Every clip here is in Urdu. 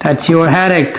That's your headache.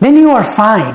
then you are fine।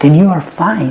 then you are fine।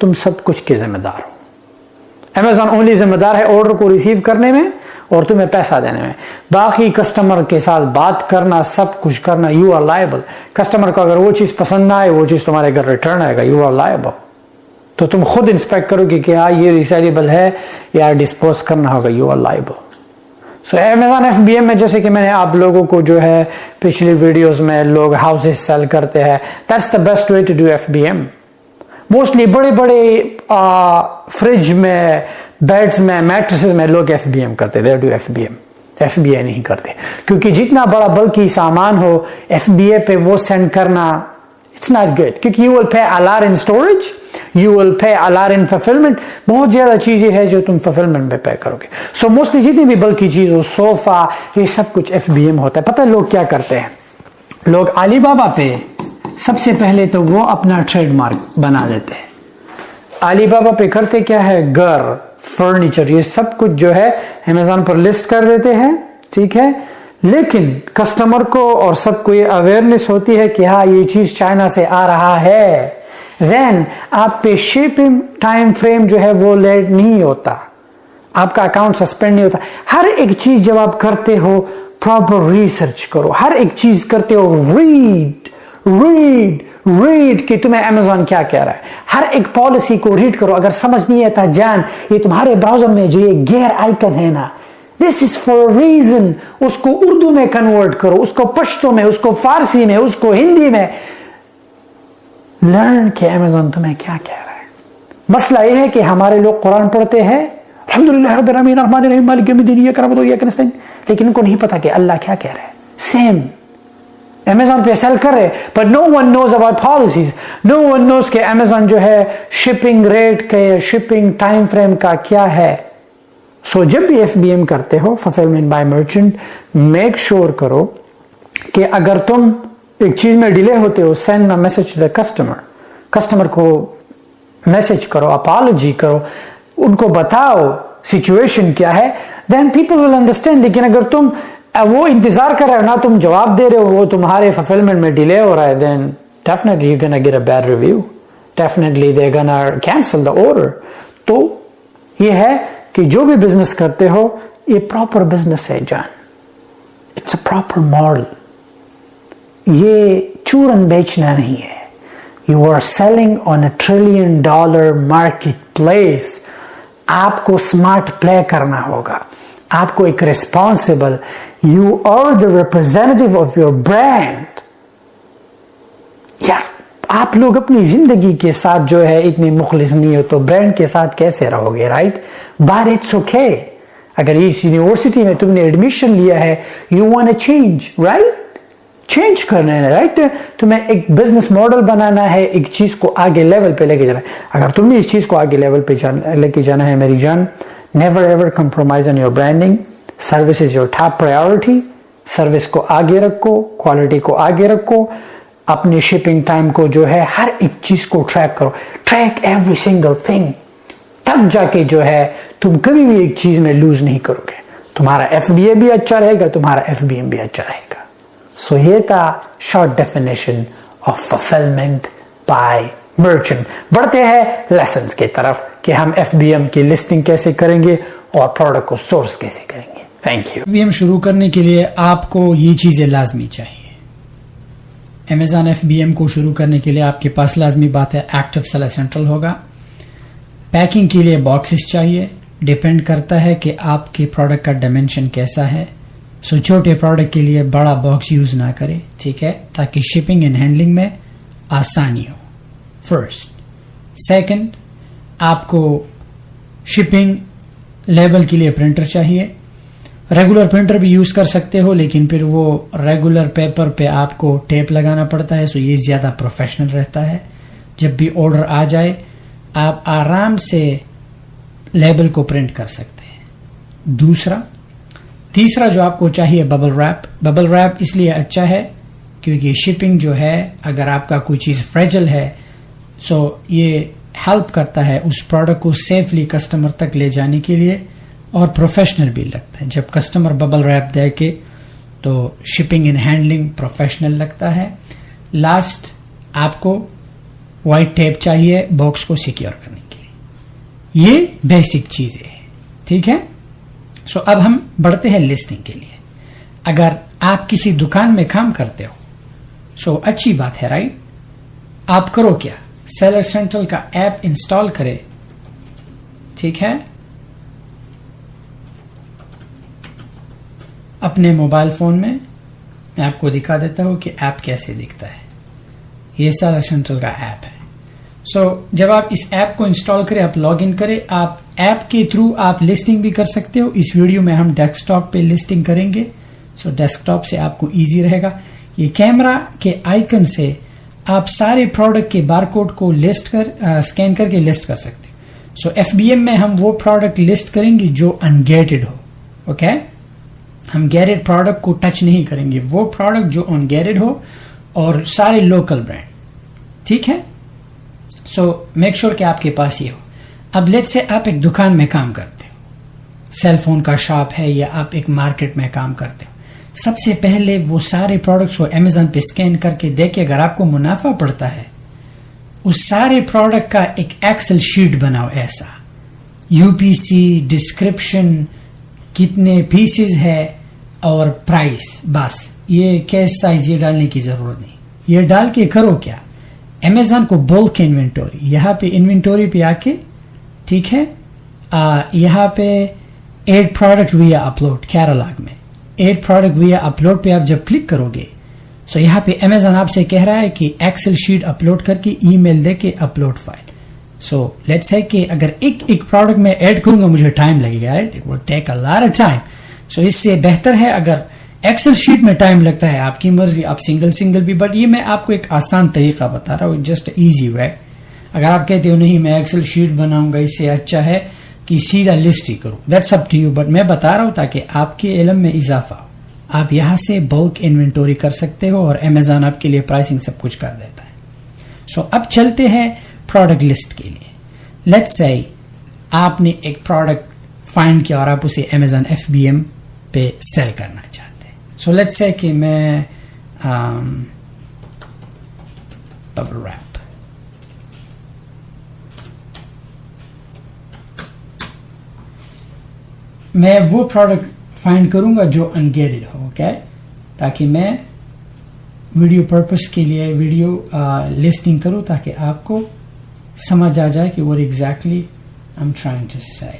تم سب کچھ کے ذمہ دار ہو. Amazon اونلی ذمہ دار ہے آرڈر کو ریسیو کرنے میں اور تمہیں پیسہ دینے میں. باقی کسٹمر کے ساتھ بات کرنا, سب کچھ کرنا, یو آر لائبل. کسٹمر کو اگر وہ چیز پسند نہ آئے, وہ چیز تمہارے گھر ریٹرن آئے گا, یو آر لائبل. تو تم خود انسپیکٹ کرو کہ کیا یہ ریسیلیبل ہے یا ڈسپوز کرنا ہوگا, you are liable. So Amazon FBM میں جیسے کہ میں نے آپ لوگوں کو جو ہے پچھلی ویڈیوز میں لوگ ہاؤسز سیل کرتے ہیں, that's the best way to do FBM. Mostly بڑے بڑے فریج میں, بیڈز میں, میٹریسز میں لوگ FBM کرتے, دے ڈو FBM. FBA نہیں کرتے, کیونکہ جتنا بڑا بلکی سامان ہو FBA پہ وہ سینڈ کرنا اٹس ناٹ گڈ, کیونکہ you will pay a lot in storage, you will pay a lot in fulfillment. بہت زیادہ چیزیں ہیں جو تم fulfillment میں پے کرو گے. سو موسٹلی جتنی بھی بلکی چیز ہو, صوفہ, یہ سب کچھ FBM ہوتا ہے. پتہ لوگ کیا کرتے ہیں, لوگ علی بابا پہ سب سے پہلے تو وہ اپنا ٹریڈ مارک بنا دیتے ہیں. علی بابا پہ کرتے کیا ہے, گھر, فرنیچر, یہ سب کچھ جو ہے Amazon پر لسٹ کر دیتے ہیں, ٹھیک ہے. لیکن کسٹمر کو اور سب کو یہ اویئرنیس ہوتی ہے کہ ہاں یہ چیز چائنا سے آ رہا ہے, دین آپ پہ شپنگ ٹائم فریم جو ہے وہ لیٹ نہیں ہوتا, آپ کا اکاؤنٹ سسپینڈ نہیں ہوتا. ہر ایک چیز جب آپ کرتے ہو پراپر ریسرچ کرو, ہر ایک چیز کرتے ہو ریڈ کہ تمہیں Amazon کیا کہہ رہا ہے. ہر ایک پالیسی کو ریڈ کرو. اگر سمجھ نہیں آتا جان, یہ تمہارے براؤزر میں جو یہ گیئر آئیکن ہے نا, دس از فار ریزن, اس کو اردو میں کنورٹ کرو, اس کو پشتو میں, اس کو فارسی میں, اس کو ہندی میں. لرن کہ Amazon تمہیں کیا کہہ رہا ہے. مسئلہ یہ ہے کہ ہمارے لوگ قرآن پڑھتے ہیں, الحمدللہ رب العالمین الرحمن الرحیم مالک یوم الدین ایاک نعبد و ایاک نستعین, لیکن ان کو نہیں پتا کہ اللہ کیا کہہ رہا ہے. سیم Amazon پہ سیل کر رہے, but no one knows about policies. No one knows کہ Amazon جو ہے شپنگ ریٹ کے, شپنگ ٹائم فریم کا کیا ہے. سو جب بھی FBM کرتے ہو, fulfillment by merchant, make sure کرو کہ اگر تم ایک چیز میں ڈیلے ہوتے ہو, send a message to the customer. Customer کو میسج کرو, اپالوجی کرو, ان کو بتاؤ سچویشن کیا ہے, then people will understand. لیکن اگر تم وہ انتظار کر رہے ہو, نہ تم جواب دے رہے ہو, وہ تمہارے fulfillment میں ڈیلے ہو رہا ہے, then definitely you're gonna get a bad review. Definitely they're gonna cancel the order. تو یہ ہے کہ جو بھی بزنس کرتے ہو, یہ پراپر بزنس ہے جان, اٹس اے پراپر ماڈل. یہ چورن بیچنا نہیں ہے. You are selling on a $1 trillion marketplace. آپ کو سمارٹ پلے کرنا ہوگا, آپ کو ایک responsible, you are the representative of your brand. یار آپ لوگ اپنی زندگی کے ساتھ جو ہے اتنے مخلص نہیں ہو تو برانڈ کے ساتھ کیسے رہو گے, رائٹ؟ But it's okay. اگر اس یونیورسٹی میں تم نے ایڈمیشن لیا ہے, you want to change, right? Change کرنا ہے, رائٹ؟ تمہیں ایک بزنس ماڈل بنانا ہے, ایک چیز کو آگے لیول پہ لے کے جانا ہے. اگر تم نے اس چیز کو آگے لیول پہ لے کے جانا ہے میری جان, never ever compromise on your branding. Service is your top priority. Service کو آگے رکھو, کوالٹی کو آگے رکھو, اپنی شپنگ ٹائم کو جو ہے ہر ایک چیز کو ٹریک کرو, ٹریک ایوری سنگل تھنگ. تب جا کے جو ہے تم کبھی بھی ایک چیز میں لوز نہیں کرو گے. تمہارا FBA بھی اچھا رہے گا, تمہارا FBM بھی اچھا رہے گا. سو یہ تھا short definition of fulfilment by merchant. بڑھتے ہیں لیسنز کی طرف کہ ہم FBM کی لسٹنگ کیسے کریں گے اور پروڈکٹ کو سورس کیسے کریں گے. Thank you. FBM شروع کرنے کے لیے آپ کو یہ چیزیں لازمی چاہیے. Amazon FBM کو شروع کرنے کے لیے آپ کے پاس لازمی بات ہے ایکٹیو سیلر سینٹرل ہوگا. پیکنگ کے لیے باکسز چاہیے. ڈیپینڈ کرتا ہے کہ آپ کے پروڈکٹ کا ڈائمینشن کیسا ہے. سو چھوٹے پروڈکٹ کے لیے بڑا باکس یوز نہ کرے, ٹھیک ہے, تاکہ شپنگ اینڈ ہینڈلنگ میں آسانی ہو. فرسٹ. سیکنڈ, آپ کو شپنگ لیبل کے لیے پرنٹر چاہیے. ریگولر پرنٹر بھی یوز کر سکتے ہو, لیکن پھر وہ ریگولر پیپر پہ آپ کو ٹیپ لگانا پڑتا ہے, سو یہ زیادہ پروفیشنل رہتا ہے. جب بھی آرڈر آ جائے آپ آرام سے لیبل کو پرنٹ کر سکتے ہیں. تیسرا جو آپ کو چاہیے ببل ریپ. ببل ریپ اس لیے اچھا ہے کیونکہ شپنگ جو ہے, اگر آپ کا کوئی چیز فریجل ہے, سو یہ ہیلپ کرتا ہے اس پروڈکٹ کو سیفلی کسٹمر تک لے جانے کے لیے, اور پروفیشنل بھی لگتا ہے. جب کسٹمر ببل ریپ دے کے تو شپنگ اینڈ ہینڈلنگ پروفیشنل لگتا ہے. لاسٹ, آپ کو وائٹ ٹیپ چاہیے باکس کو سیکیور کرنے کے لیے. یہ بیسک چیزیں ہیں, ٹھیک ہے. سو اب ہم بڑھتے ہیں لسٹنگ کے لیے. اگر آپ کسی دکان میں کام کرتے ہو سو اچھی بات ہے, رائٹ. آپ کرو کیا, سیلر سینٹرل کا ایپ انسٹال کرے, ٹھیک ہے, اپنے موبائل فون میں آپ کو دکھا دیتا ہوں کہ ایپ کیسے دکھتا ہے. یہ سیلر سینٹرل کا ایپ ہے. سو جب آپ اس ایپ کو انسٹال کریں, آپ لاگ ان کریں, آپ ایپ کے تھرو آپ لسٹنگ بھی کر سکتے ہو. اس ویڈیو میں ہم ڈیسک ٹاپ پہ لسٹنگ کریں گے. سو ڈیسک ٹاپ سے آپ کو ایزی رہے گا. یہ کیمرہ کے آئیکن سے آپ سارے پروڈکٹ کے بار کوڈ کو اسکین کر کے لسٹ کر سکتے ہو. سو ایف بی ایم میں ہم وہ پروڈکٹ لسٹ کریں گے جو انگیٹڈ ہو. اوکے, ہم گیرڈ پروڈکٹ کو ٹچ نہیں کریں گے, وہ پروڈکٹ جو انگیرڈ ہو اور سارے لوکل برانڈ, ٹھیک ہے. سو میک شور کہ آپ کے پاس یہ ہو. اب لیٹ سے آپ ایک دکان میں کام کرتے ہو, سیل فون کا شاپ ہے یا آپ ایک مارکیٹ میں کام کرتے ہو. سب سے پہلے وہ سارے پروڈکٹس کو امیزون پہ اسکین کر کے دیکھیں, اگر آپ کو منافع پڑتا ہے اس سارے پروڈکٹ کا ایک ایکسل شیٹ بناؤ, ایسا یو پی سی, ڈسکرپشن, کتنے پیسز ہے اور پرائس. بس یہ کیس سائز یہ ڈالنے کی ضرورت نہیں. یہ ڈال کے کرو کیا, امیزون کو بولک انوینٹوری, یہاں پہ انوینٹوری پہ آ کے, ٹھیک ہے, یہاں پہ ایڈ پروڈکٹ ویا اپلوڈ, کیرالاگ میں ایڈ پروڈکٹ ویا اپلوڈ پہ آپ جب کلک کرو گے سو یہاں پہ امیزون آپ سے کہہ رہا ہے کہ ایکسل شیٹ اپلوڈ کر کے ای میل دے کے upload file. So let's say کہ اگر ایک پروڈکٹ میں ایڈ کروں گا مجھے ٹائم لگے گا, right, it will take a lot of time. So اس سے بہتر ہے اگر ایکسل شیٹ میں ٹائم لگتا ہے, آپ کی مرضی, آپ سنگل بھی, بٹ یہ میں آپ کو ایک آسان طریقہ بتا رہا ہوں, جسٹ ایزی وے. اگر آپ کہتے ہو نہیں میں ایکسل شیٹ بناؤں گا, اس سے اچھا ہے کہ سیدھا لسٹ ہی کرو, that's up to you, but میں بتا رہا ہوں تاکہ آپ کے علم میں اضافہ ہو. آپ یہاں سے بلک انوینٹوری کر سکتے ہو اور امیزون آپ کے لیے پرائسنگ سب کچھ کر دیتا ہے. سو اب چلتے ہیں پروڈکٹ لسٹ کے لیے. لیٹس سے آپ نے ایک پروڈکٹ فائنڈ کیا اور آپ اسے امیزون ایف بی ایم پہ سیل کرنا چاہتے ہیں. سو لیٹس سے کہ میں ببل ریپ, میں وہ پروڈکٹ فائنڈ کروں گا جو انگیرڈ ہو, اوکے, تاکہ میں ویڈیو پرپس کے لیے ویڈیو لسٹنگ کروں تاکہ آپ کو سمجھ آ جائے کہ what exactly I'm trying to say.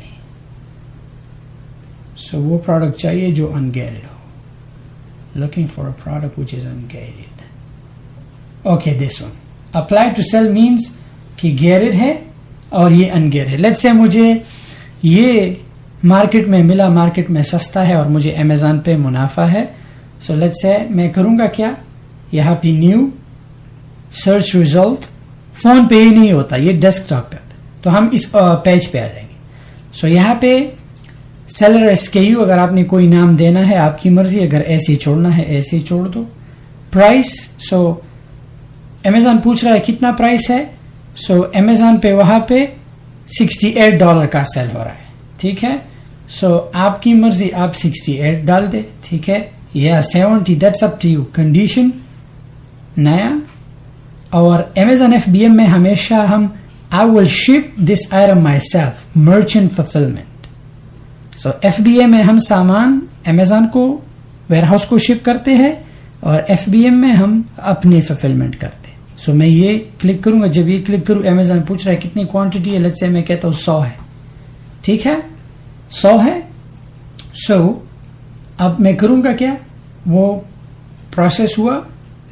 So وہ پروڈکٹ چاہیے جو انگیرڈ ہو. Looking for a product which is ungated. Okay, this one. Apply to sell means کہ gated ہے اور یہ ungated. Let's say مجھے یہ مارکیٹ میں ملا, مارکیٹ میں سستا ہے اور مجھے امیزون پہ منافع ہے. سو لیٹس سے میں کروں گا کیا, یہاں پہ نیو سرچ ریزلٹ, فون پہ ہی نہیں ہوتا, یہ ڈیسک ٹاپ پہ ہوتا ہے, تو ہم اس پیج پہ آ جائیں گے. سو یہاں پہ سیلر SKU, اگر آپ نے کوئی نام دینا ہے آپ کی مرضی, اگر ایسے چھوڑنا ہے ایسے چھوڑ دو. پرائس, سو امیزون پوچھ رہا ہے کتنا پرائس ہے, سو امیزون پہ وہاں پہ $68 کا سیل ہو رہا ہے, ٹھیک ہے. سو آپ کی مرضی, آپ 68 ڈال دے, ٹھیک ہے, یا 70, that's up to you. Condition نیا, اور امیزون ایف بی ایم میں ہمیشہ ہم I will ship this item myself, merchant fulfillment. So F B M میں ہم سامان امیزون کو ویئر ہاؤس کو شپ کرتے ہیں اور ایف بی ایم میں ہم اپنی فلفلمنٹ کرتے ہیں. سو میں یہ کلک کروں گا, جب یہ کلک کروں امیزون پوچھ رہا ہے کتنی کوانٹٹی ہے, لیٹس سے میں کہتا ہوں 100 ہے, ٹھیک ہے, 100 ہے. سو اب میں کروں گا کیا, وہ پروسیس ہوا,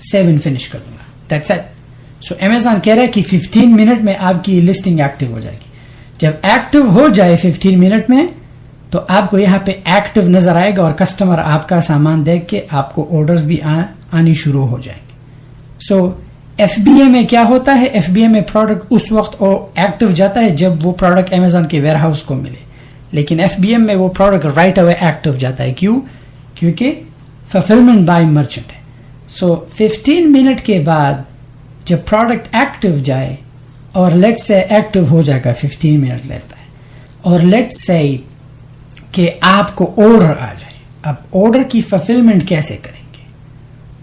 7 فنش کر دوں گا, دیٹس اٹ. سو امیزون کہہ رہا ہے کہ 15 منٹ میں آپ کی لسٹنگ ایکٹیو ہو جائے گی. جب ایکٹیو ہو جائے 15 منٹ میں تو آپ کو یہاں پہ ایکٹیو نظر آئے گا اور کسٹمر آپ کا سامان دیکھ کے آپ کو آرڈرز بھی آنی شروع ہو جائیں گے. سو ایف بی اے میں کیا ہوتا ہے, ایف بی اے میں پروڈکٹ اس وقت ایکٹیو جاتا ہے جب وہ پروڈکٹ امیزون کے ویئر ہاؤس کو ملے, لیکن ایف بی ایم میں وہ پروڈکٹ رائٹ اوے ایکٹیو جاتا ہے. کیوں؟ کیونکہ فلفلمنٹ بائی مرچنٹ ہے. سو 15 منٹ کے بعد جب پروڈکٹ ایکٹیو جائے, اور لیٹ سے ایکٹیو ہو جائے گا, 15 منٹ لیتا ہے, اور لیٹ سے کہ آپ کو آرڈر آ جائے. اب آرڈر کی فلفلمنٹ کیسے کریں گے؟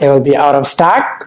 They will be out of stock,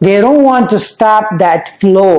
They don't want to stop that flow.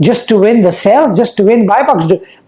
just to win the sales, just to win buy box.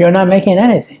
you're not making anything.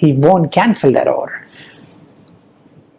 he won't cancel that order.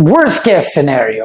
worst case scenario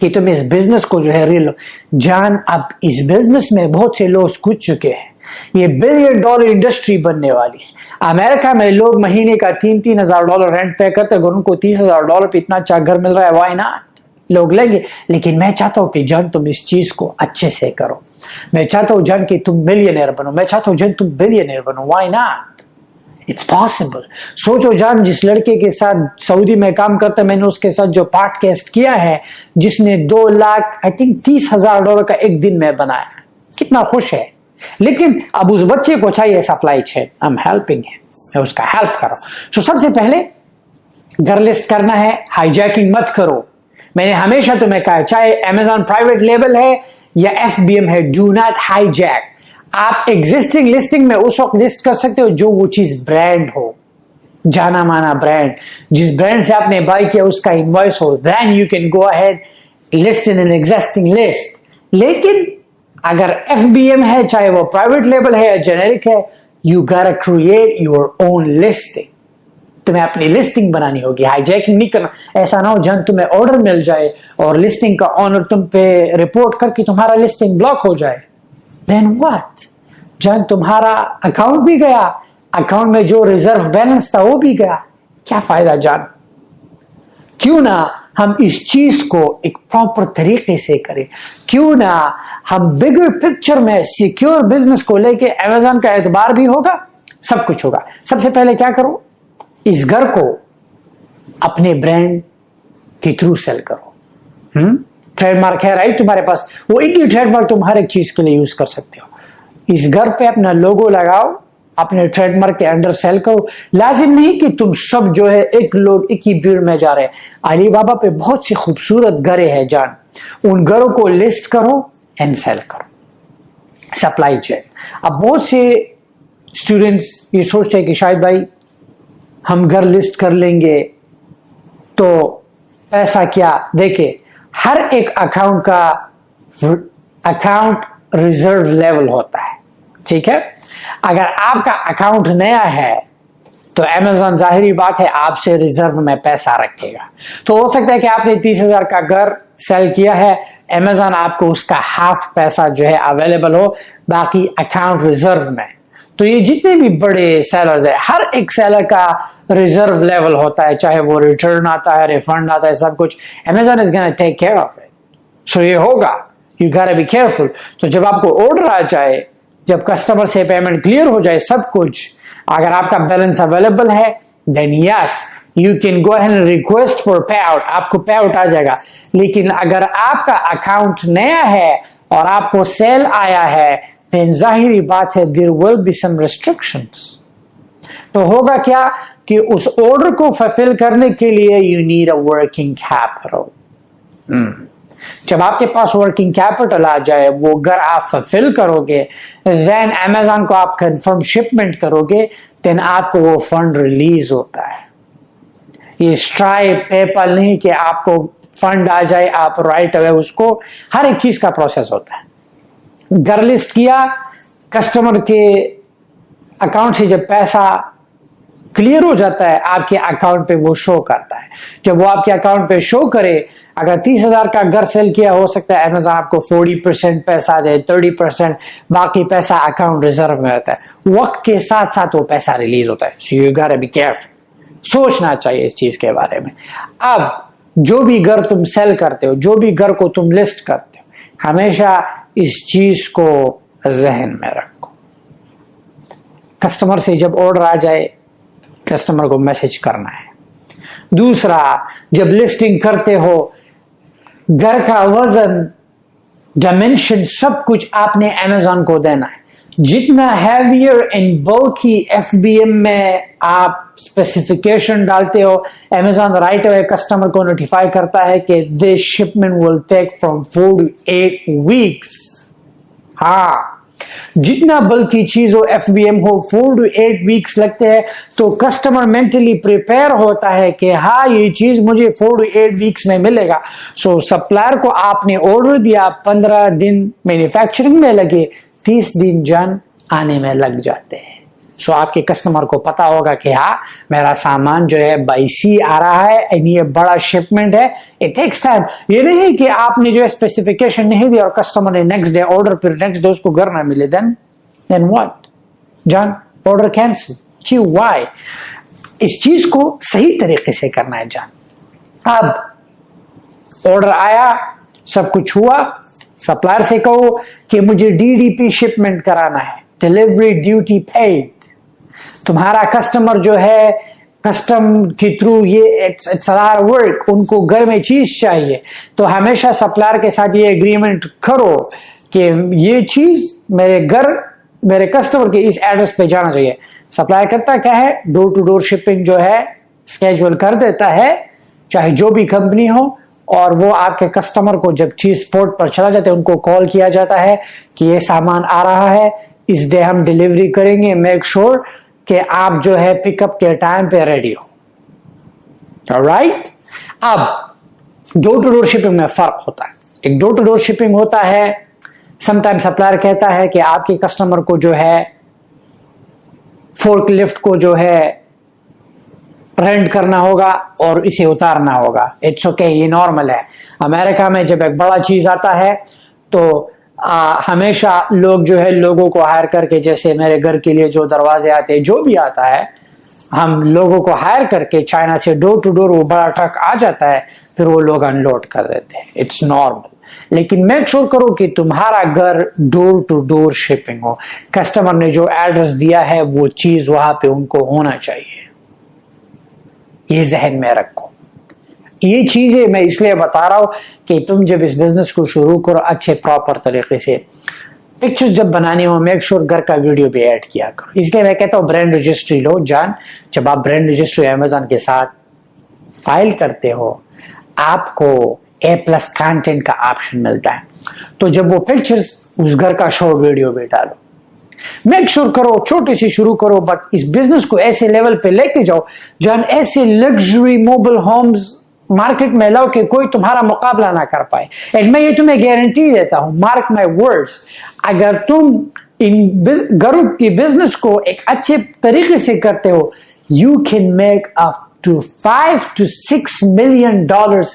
کہ تم اس بزنس کو جو ہے ریل جان. اب اس بزنس میں بہت سے لوگ کچھ چکے ہیں. یہ $1 بلین انڈسٹری بننے والی ہے. امریکہ میں لوگ مہینے کا $3,000 رینٹ پے کرتے ہیں. اگر ان کو $30,000 پہ اتنا اچھا گھر مل رہا ہے, وائی ناٹ, لوگ لیں گے. لیکن میں چاہتا ہوں کہ جان تم اس چیز کو اچھے سے کرو. میں چاہتا ہوں جان کہ تم ملینئر بنو. میں چاہتا ہوں جان تم بلینئر بنو. Why not, it's possible. سوچو جان, جس لڑکے کے ساتھ سعودی میں کام کرتا ہے, میں نے اس کے ساتھ جو پارٹ کاسٹ کیا ہے, جس نے $2,30,000 کا ایک دن میں بنایا, کتنا خوش ہے. لیکن اب اس بچے کو چاہیے supply chain. I'm helping him, میں اس کا ہیلپ کرو. تو سب سے پہلے گھر لسٹ کرنا ہے, ہائی جیکنگ مت کرو. میں نے ہمیشہ تمہیں کہا, چاہے Amazon پرائیویٹ لیبل ہے یا FBM ہے, ڈو ناٹ ہائی جیک. آپ ایگزسٹنگ لسٹنگ میں اس وقت لسٹ کر سکتے ہو جو وہ چیز برانڈ ہو, جانا مانا برانڈ, جس برانڈ سے آپ نے بائی کیا اس کا انوائس ہو. Then you can go ahead list in existing list. لیکن اگر FBM ہے, چاہے وہ پرائیویٹ لیبل ہے یا جنیرک ہے, you gotta create your own listing. تمہیں اپنی لسٹنگ بنانی ہوگی, ہائی جیکنگ نہیں کرنا. ایسا نہ ہو جان تمہیں آرڈر مل جائے اور لسٹنگ کا آنر تم پہ رپورٹ کر کے تمہارا لسٹنگ بلاک ہو جائے. دین واٹ جان, تمہارا اکاؤنٹ بھی گیا, اکاؤنٹ میں جو ریزرو بیلنس تھا وہ بھی گیا. کیا فائدہ جان. کیوں نہ ہم اس چیز کو ایک پراپر طریقے سے کریں. کیوں نہ ہم بگر پکچر میں سیکیور بزنس کو لے کے Amazon کا اعتبار بھی ہوگا, سب کچھ ہوگا. سب سے پہلے کیا کرو, اس گھر کو اپنے برانڈ کے تھرو سیل کرو. ٹریڈ مارک ہے رائٹ تمہارے پاس, وہ ایک ہی ٹریڈ مارک تم ہر ایک چیز کے لیے یوز کر سکتے ہو. اس گھر پہ اپنا لوگو لگاؤ, اپنے ٹریڈ مارک کے انڈر سیل کرو. لازم نہیں کہ تم سب جو ہے ایک لوگ ایک ہی بھیڑ میں جا رہے ہیں. علی بابا پہ بہت سی خوبصورت گھریں ہیں جان, ان گھروں کو لسٹ کرو اینڈ سیل کرو. Supply chain. اب بہت سے اسٹوڈنٹس یہ سوچتے ہیں کہ شاید بھائی ہم گھر لسٹ کر لیں گے تو پیسہ کیا. دیکھیں, ہر ایک اکاؤنٹ کا اکاؤنٹ ریزرو لیول ہوتا ہے, ٹھیک ہے. اگر آپ کا اکاؤنٹ نیا ہے تو Amazon ظاہری بات ہے آپ سے ریزرو میں پیسہ رکھے گا. تو ہو سکتا ہے کہ آپ نے 30,000 کا گھر سیل کیا ہے, Amazon آپ کو اس کا ہاف پیسہ جو ہے اویلیبل ہو, باقی اکاؤنٹ ریزرو میں. تو یہ جتنے بھی بڑے سیلرز ہیں, ہر ایک سیلر کا ریزرو لیول ہوتا ہے, چاہے وہ ریٹرن آتا ہے, ریفنڈ آتا ہے, سب کچھ Amazon is gonna take care of it. سو یہ ہوگا, you gotta be careful. تو جب آپ کو آرڈر آ جائے, جب کسٹمر سے پیمنٹ کلیئر ہو جائے سب کچھ, اگر آپ کا بیلنس اویلیبل ہے then yes you can go ahead and request for payout. آپ کو پے آؤٹ آ جائے گا. لیکن اگر آپ کا اکاؤنٹ نیا ہے اور آپ کو سیل آیا ہے then ظاہری بات ہے there will be some restrictions. تو ہوگا کیا کہ اس آرڈر کو فلفل کرنے کے لیے you need a working capital. جب آپ کے پاس ورکنگ کیپٹل آ جائے, وہ گھر آپ فلفل کرو گے, then Amazon کو آپ کنفرم شپمنٹ کرو گے, then آپ کو وہ فنڈ ریلیز ہوتا ہے. یہ اسٹرائپ پے پال نہیں کہ آپ کو فنڈ آ جائے آپ رائٹ اوے اس کو, ہر ایک چیز کا پروسیس ہوتا ہے. گھر لسٹ کیا, کسٹمر کے اکاؤنٹ سے جب پیسہ کلیئر ہو جاتا ہے آپ کے اکاؤنٹ پہ وہ شو کرتا ہے. جب وہ آپ کے اکاؤنٹ پہ شو کرے, اگر 30,000 کا گھر سیل کیا, ہو سکتا ہے Amazon آپ کو 40% پیسہ دے, 30% باقی پیسہ اکاؤنٹ ریزرو میں رہتا ہے. وقت کے ساتھ ساتھ وہ پیسہ ریلیز ہوتا ہے. So you gotta be careful. سوچنا چاہیے اس چیز کے بارے میں. اب جو بھی گھر تم سیل کرتے ہو, جو بھی گھر کو تم لسٹ کرتے ہو, ہمیشہ اس چیز کو ذہن میں رکھو. کسٹمر سے جب آرڈر آ جائے کسٹمر کو میسج کرنا ہے. دوسرا, جب لسٹنگ کرتے ہو گھر کا وزن, ڈائمینشن, سب کچھ آپ نے Amazon کو دینا ہے. جتنا ہیویئر اینڈ بلکی FBM میں آپ اسپیسیفکیشن ڈالتے ہو, Amazon رائٹ اوے کسٹمر کو نوٹیفائی کرتا ہے کہ this shipment will take from 4 to 8 weeks. ہاں, جتنا بلکی چیز ہو FBM ہو 4 to 8 weeks لگتے ہیں, تو کسٹمر مینٹلی پریپیئر ہوتا ہے کہ ہاں یہ چیز مجھے 4 to 8 weeks میں ملے گا. سو سپلائر کو آپ نے آرڈر دیا, 15 دن مینوفیکچرنگ میں لگے, 30 دن جان آنے میں لگ جاتے ہیں. سو آپ کے کسٹمر کو پتا ہوگا کہ ہاں میرا سامان جو ہے بائی سی آ رہا ہے اینڈ یہ بڑا شپمنٹ ہے. It takes time. یہ نہیں کہ آپ نے جو ہے اسپیسیفکیشن نہیں دی اور کسٹمر نے نیکسٹ ڈے آرڈر پھر نیکسٹ ڈے اس کو گھر نہ ملے, دین واٹ جان, آرڈر کینسل. کیوں, وائی؟ اس چیز کو صحیح طریقے سے کرنا ہے جان. اب آرڈر آیا, سب کچھ ہوا, سپلائر سے کہو کہ مجھے DDP شپمنٹ کرانا ہے, ڈلیوری ڈیوٹی پیڈ. تمہارا کسٹمر جو ہے کسٹم کے تھرو یہ اٹس ورک, ان کو گھر میں چیز چاہیے, تو ہمیشہ سپلائر کے ساتھ یہ اگریمنٹ کرو کہ یہ چیز میرے گھر میرے کسٹمر کے اس ایڈریس پہ جانا چاہیے. سپلائر کرتا کیا ہے, ڈور ٹو ڈور شپنگ جو ہے اسکیجول کر دیتا ہے, چاہے جو بھی کمپنی ہو, اور وہ آپ کے کسٹمر کو جب چیز پورٹ پر چلا جاتا ہے ان کو کال کیا جاتا ہے کہ یہ سامان آ رہا ہے, اس ڈے ہم ڈیلیوری کریں گے, میک شور کہ آپ جو ہے پک اپ کے ٹائم پہ ریڈی ہو. آلرائٹ. اب ڈور ٹو ڈور شپنگ میں فرق ہوتا ہے. ایک ڈور ٹو ڈور شپنگ ہوتا ہے, سم ٹائم سپلائر کہتا ہے کہ آپ کے کسٹمر کو جو ہے فورک لفٹ کو جو ہے رینٹ کرنا ہوگا اور اسے اتارنا ہوگا. اٹس اوکے, یہ نارمل ہے. امریکہ میں جب ایک بڑا چیز آتا ہے تو ہمیشہ لوگ جو ہے لوگوں کو ہائر کر کے, جیسے میرے گھر کے لیے جو دروازے آتے ہیں جو بھی آتا ہے, ہم لوگوں کو ہائر کر کے چائنا سے ڈور ٹو ڈور وہ بڑا ٹرک آ جاتا ہے, پھر وہ لوگ انلوڈ کر دیتے ہیں. It's normal. لیکن میک شور کرو کہ تمہارا گھر ڈور ٹو ڈور شپنگ ہو, کسٹمر نے جو ایڈریس دیا ہے وہ چیز وہاں پہ ان کو ہونا چاہیے. یہ ذہن میں رکھو. یہ چیزیں میں اس لیے بتا رہا ہوں کہ تم جب اس بزنس کو شروع کرو اچھے پراپر طریقے سے پکچر جب بنانی ہو, میک شور گھر کا ویڈیو بھی ایڈ کیا کرو. اس لیے میں کہتا ہوں برانڈ رجسٹری لو جان. جب آپ برانڈ رجسٹری امیزون کے ساتھ فائل کرتے ہو آپ کو A+ کانٹینٹ کا آپشن ملتا ہے, تو جب وہ پکچرز اس گھر کا شارٹ ویڈیو بھی ڈالو. میک شور کرو چھوٹے سے شروع کرو, بٹ اس بزنس کو ایسے لیول پہ لے کے جاؤ جہاں ایسے لگژری موبل ہومز مارکیٹ میں لاؤ کہ کوئی تمہارا مقابلہ نہ کر پائے. اینڈ میں یہ تمہیں گارنٹی دیتا ہوں, مارک مائی ورڈز, اگر تم ان گھروں کی بزنس کو ایک اچھے طریقے سے کرتے ہو, you can make up to $5 to $6 million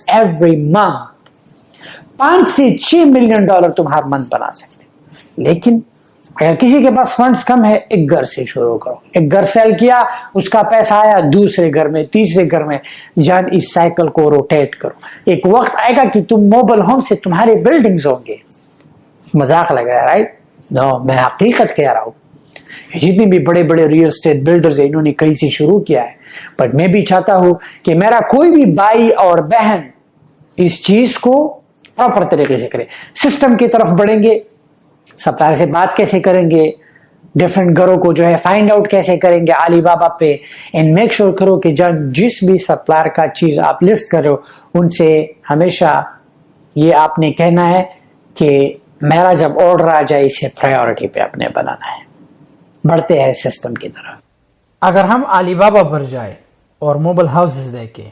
every month. 5 سے 6 ملین ڈالر تم ہر منتھ بنا سکتے. لیکن اگر کسی کے پاس فنڈز کم ہے, ایک گھر سے شروع کرو. ایک گھر سیل کیا, اس کا پیسہ آیا, دوسرے گھر میں, تیسرے گھر میں, جان اس سائیکل کو روٹیٹ کرو. ایک وقت آئے گا کہ تم موبل ہوم سے تمہارے بلڈنگز ہوں گے. مذاق لگ رہا ہے رائٹ؟ نو, میں حقیقت کہہ رہا ہوں. جتنے بھی بڑے بڑے ریل اسٹیٹ بلڈرز ہیں انہوں نے کہیں سے شروع کیا ہے, بٹ میں بھی چاہتا ہوں کہ میرا کوئی بھی بھائی اور بہن اس چیز کو پراپر طریقے سے کرے. سسٹم کی طرف بڑھیں گے, سپلائر سے بات کیسے کریں گے, ڈیفرنٹ گھروں کو جو ہے فائنڈ آؤٹ کیسے کریں گے علی بابا پہ, اینڈ میک شور کرو کہ جس بھی سپلائر کا چیز آپ لسٹ کرو ان سے ہمیشہ یہ آپ نے کہنا ہے کہ میرا جب آرڈر آ جائے اسے پرائیورٹی پہ آپ نے بنانا ہے. بڑھتے ہیں سسٹم کی طرف. اگر ہم علی بابا پر جائیں اور موبائل ہاؤسز دیکھیں,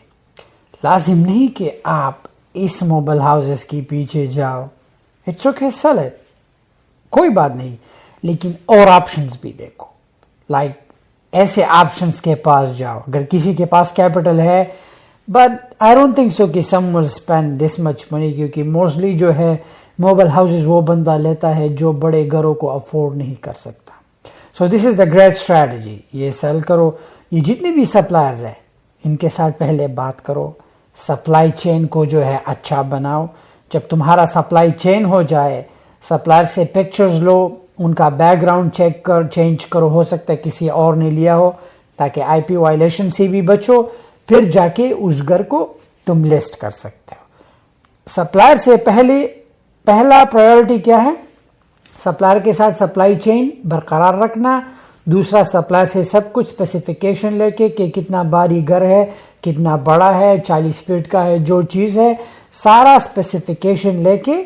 لازم نہیں کہ آپ اس موبائل ہاؤسز کے پیچھے جاؤ. اٹس اوکے, سیل اٹ, کوئی بات نہیں, لیکن اور آپشنز بھی دیکھو. لائک ایسے آپشنز کے پاس جاؤ اگر کسی کے پاس کیپٹل ہے, but I don't think so کہ سم ول اسپینڈ دس مچ منی, کیونکہ موسٹلی جو ہے موبائل ہاؤسز وہ بندہ لیتا ہے جو بڑے گھروں کو افورڈ نہیں کر سکتا. سو دس از دا گریٹ اسٹریٹجی. یہ سیل کرو. یہ جتنے بھی سپلائرز ہیں ان کے ساتھ پہلے بات کرو, سپلائی چین کو جو ہے اچھا بناؤ. جب تمہارا سپلائی چین ہو جائے, سپلائر سے پکچرز لو, ان کا بیک گراؤنڈ چینج کرو, ہو سکتا ہے کسی اور نے لیا ہو, تاکہ IP وائلیشن سے بھی بچو, پھر جا کے اس گھر کو تم لسٹ کر سکتے ہو. سپلائر سے پہلا پرائیورٹی کیا ہے؟ سپلائر کے ساتھ سپلائی چین برقرار رکھنا. دوسرا, سپلائر سے سب کچھ اسپیسیفکیشن لے کے کہ کتنا بھاری گھر ہے, کتنا بڑا ہے, 40 فٹ کا ہے, جو چیز ہے سارا اسپیسیفکیشن لے کے,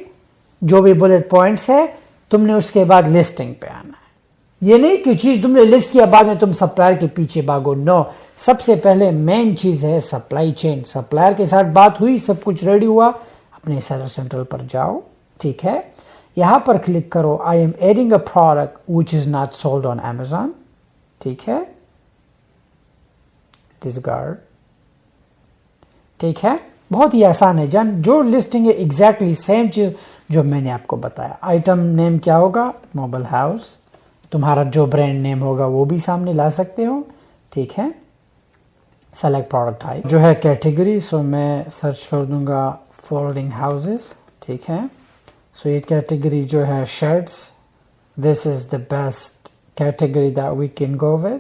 جو بھی بلٹ پوائنٹس ہے تم نے اس کے بعد لسٹنگ پہ آنا ہے. یہ نہیں کہ چیز تم نے لسٹ کیا بعد میں تم سپلائر کے پیچھے بھاگو. نو, سب سے پہلے مین چیز ہے سپلائی چین. سپلائر کے ساتھ بات ہوئی, سب کچھ ریڈی ہوا, اپنے سیلر سینٹرل پر جاؤ. ٹھیک ہے, یہاں پر کلک کرو, I am adding a product which is not sold on Amazon. ٹھیک ہے, ڈسکارڈ. ٹھیک ہے, بہت ہی آسان ہے جان. جو لسٹنگ ہے ایگزیکٹلی سیم چیز جو میں نے آپ کو بتایا. آئٹم نیم کیا ہوگا, موبل ہاؤس. تمہارا جو برانڈ نیم ہوگا وہ بھی سامنے لا سکتے ہو. ٹھیک ہے, سلیکٹ پروڈکٹ ٹائپ جو ہے کیٹیگری. سو میں سرچ کر دوں گا فولڈنگ ہاؤسز. ٹھیک ہے, سو یہ کیٹیگری جو ہے shirts. This is the best category that we can go with.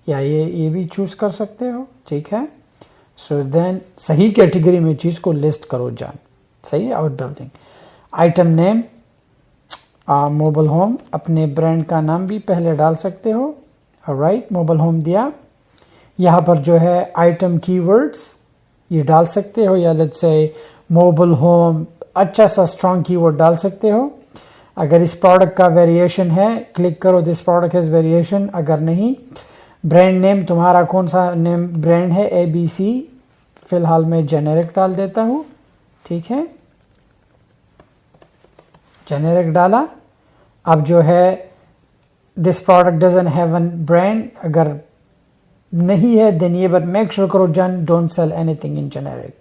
یا یہ بھی چوز کر سکتے ہو. ٹھیک ہے, سو دین صحیح کیٹیگری میں چیز کو لسٹ کرو جان. صحیح ہے, آؤٹ بلڈنگ. آئٹم نیم موبل ہوم. اپنے برانڈ کا نام بھی پہلے ڈال سکتے ہو. رائٹ, موبل ہوم دیا. یہاں پر جو ہے آئٹم کی ورڈز یہ ڈال سکتے ہو, یا لیٹس سے موبل ہوم اچھا سا اسٹرانگ کی ورڈ ڈال سکتے ہو. اگر اس پروڈکٹ کا ویریشن ہے کلک کرو دس پروڈکٹ ہیز ویریشن. اگر نہیں, برانڈ نیم تمہارا کون سا نیم برانڈ ہے, اے بی سی. فی الحال میں جنیرک ڈال دیتا ہوں. ٹھیک ہے, جنیرک ڈالا. اب جو ہے this product doesn't have an brand. اگر نہیں ہے دین یہ بٹ میک شور کرو جان don't sell anything in generic.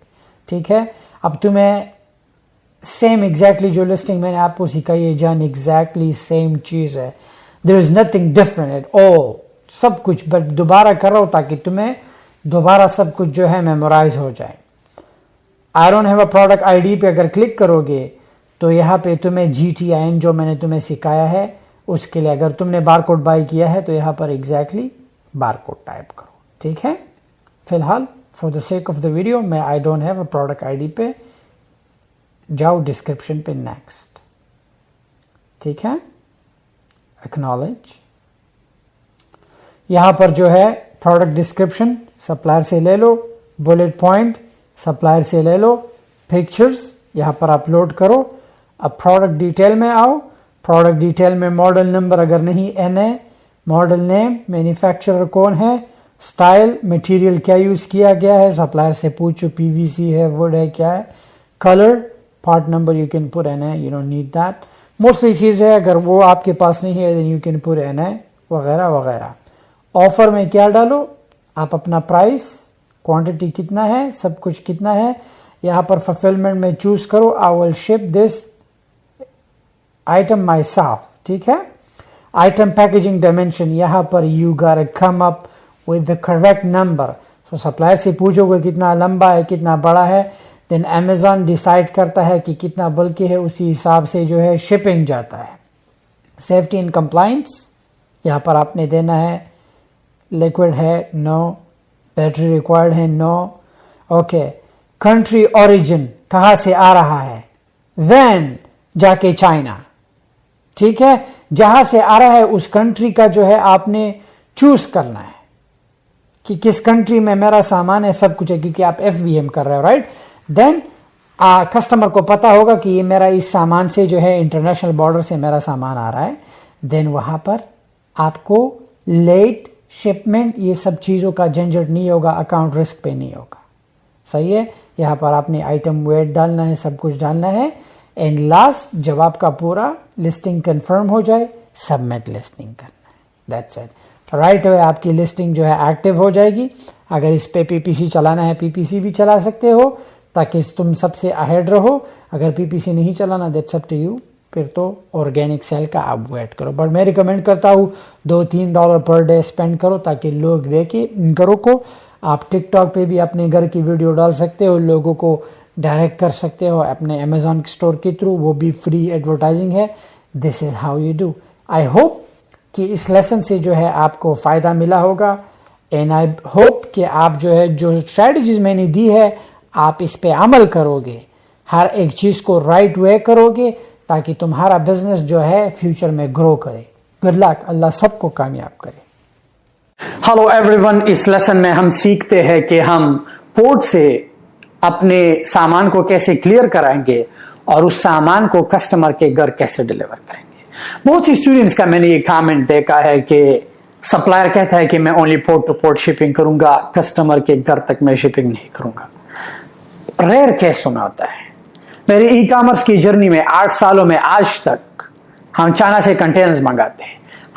ٹھیک ہے, اب تمہیں سیم ایگزیکٹلی جو لسٹنگ میں نے آپ کو سکھائی ہے جان ایگزیکٹلی سیم چیز ہے. There is nothing different at all. سب کچھ بٹ دوبارہ کر رہا ہوں تاکہ تمہیں دوبارہ سب کچھ جو ہے میمورائز ہو جائے. آئی don't have a product I D پہ اگر کلک کرو گے تو یہاں پہ تمہیں GTIN جو میں نے تمہیں سکھایا ہے اس کے لیے اگر تم نے بار کوڈ بائی کیا ہے تو یہاں پر ایگزیکٹلی بار کوڈ ٹائپ کرو. ٹھیک ہے, فی الحال for the sake of the video میں I don't have a product I D پہ جاؤ ڈسکرپشن پہ نیکسٹ. ٹھیک ہے, اکنالج. یہاں پر جو ہے پروڈکٹ ڈسکرپشن سپلائر سے لے لو, بلٹ پوائنٹ سپلائر سے لے لو, پکچرز یہاں پر اپلوڈ کرو. اب پروڈکٹ ڈیٹیل میں آؤ. پروڈکٹ ڈیٹیل میں ماڈل نمبر اگر نہیں این ہے, ماڈل نیم, مینوفیکچرر کون ہے, سٹائل, مٹیریل کیا یوز کیا گیا ہے, سپلائر سے پوچھو PVC ہے, ووڈ ہے, کیا ہے, colour, part number you can put N ہے, you don't need that. Mostly چیز ہے اگر وہ آپ کے پاس نہیں ہے then you can put N ہے, وغیرہ وغیرہ. آفر میں کیا ڈالو آپ, اپنا پرائس, کوانٹٹی کتنا ہے, سب کچھ کتنا ہے. یہاں پر فلفلمنٹ میں چوز کرو آئی ول شپ دس آئٹم مائی سیلف. ٹھیک ہے, آئٹم پیکیجنگ ڈائمینشن یہاں پر you got come up with the correct number. So supplier سے پوچھو گے کتنا لمبا ہے, کتنا بڑا ہے, دین امیزون ڈیسائیڈ کرتا ہے کہ کتنا بلکہ ہے, اسی حساب سے جو ہے شپنگ جاتا ہے. سیفٹی اینڈ کمپلائنس یہاں پر آپ نے دینا ہے, لیکوڈ ہے نو, بیٹری ریکوائرڈ ہے نو. اوکے, کنٹری اوریجن کہاں سے آ رہا ہے, دین جا کے چائنا. ٹھیک ہے, جہاں سے آ رہا ہے اس کنٹری کا جو ہے آپ نے چوز کرنا ہے کہ کس کنٹری میں میرا سامان ہے, سب کچھ ہے, کیونکہ آپ FBM کر رہے ہو. رائٹ, دین کسٹمر کو پتا ہوگا کہ یہ میرا اس سامان سے جو ہے انٹرنیشنل بارڈر سے میرا سامان آ رہا ہے. دین وہاں پر آپ کو لیٹ شپمنٹ یہ سب چیزوں کا جھنجھٹ نہیں ہوگا, اکاؤنٹ رسک پہ نہیں ہوگا. صحیح ہے, یہاں پر آپ نے آئٹم ویٹ ڈالنا ہے, سب کچھ ڈالنا ہے. اینڈ لاسٹ جب آپ کا پورا لسٹنگ کنفرم ہو جائے سبمٹ لسٹنگ کرنا ہے. That's it. رائٹ اوے آپ کی لسٹنگ جو ہے ایکٹیو ہو جائے گی. اگر اس پہ PPC چلانا ہے PPC بھی چلا سکتے ہو تاکہ تم سب سے اہیڈ رہو. اگر PPC نہیں چلانا دیٹس اپ ٹو یو, پھر تو آرگینک سیل کا آپ ویٹ کرو. بٹ میں ریکمینڈ کرتا ہوں $2-3 پر ڈے اسپینڈ کرو تاکہ لوگ دیکھیں ان گھروں کو. آپ ٹک ٹاک پہ بھی اپنے گھر کی ویڈیو ڈال سکتے ہو, لوگوں کو ڈائریکٹ کر سکتے ہو اپنے امیزون اسٹور کے تھرو, وہ بھی فری ایڈورٹائزنگ ہے. This is how you do. I hope کہ اس لیسن سے جو ہے آپ کو فائدہ ملا ہوگا. اینڈ آئی ہوپ کہ آپ جو ہے جو اسٹریٹجیز میں نے دی ہے آپ اس پہ عمل کرو گے, ہر ایک چیز کو رائٹ وے کرو گے تاکہ تمہارا بزنس جو ہے فیوچر میں گرو کرے. گڈ لک, اللہ سب کو کامیاب کرے. ہلو ایوری ون, اس لیسن میں ہم سیکھتے ہیں کہ ہم پورٹ سے اپنے سامان کو کیسے کلیئر کرائیں گے اور اس سامان کو کسٹمر کے گھر کیسے ڈیلیور کریں گے. بہت سی اسٹوڈنٹس کا میں نے یہ کامنٹ دیکھا ہے کہ سپلائر کہتا ہے کہ میں only port to port shipping کروں گا, کسٹمر کے گھر تک میں شپنگ نہیں کروں گا. ریئر کیس سنا ہوتا ہے. میری ای کامرس کی جرنی میں 8 سالوں میں آج تک ہم چائنا سے کنٹینرز منگاتے ہیں,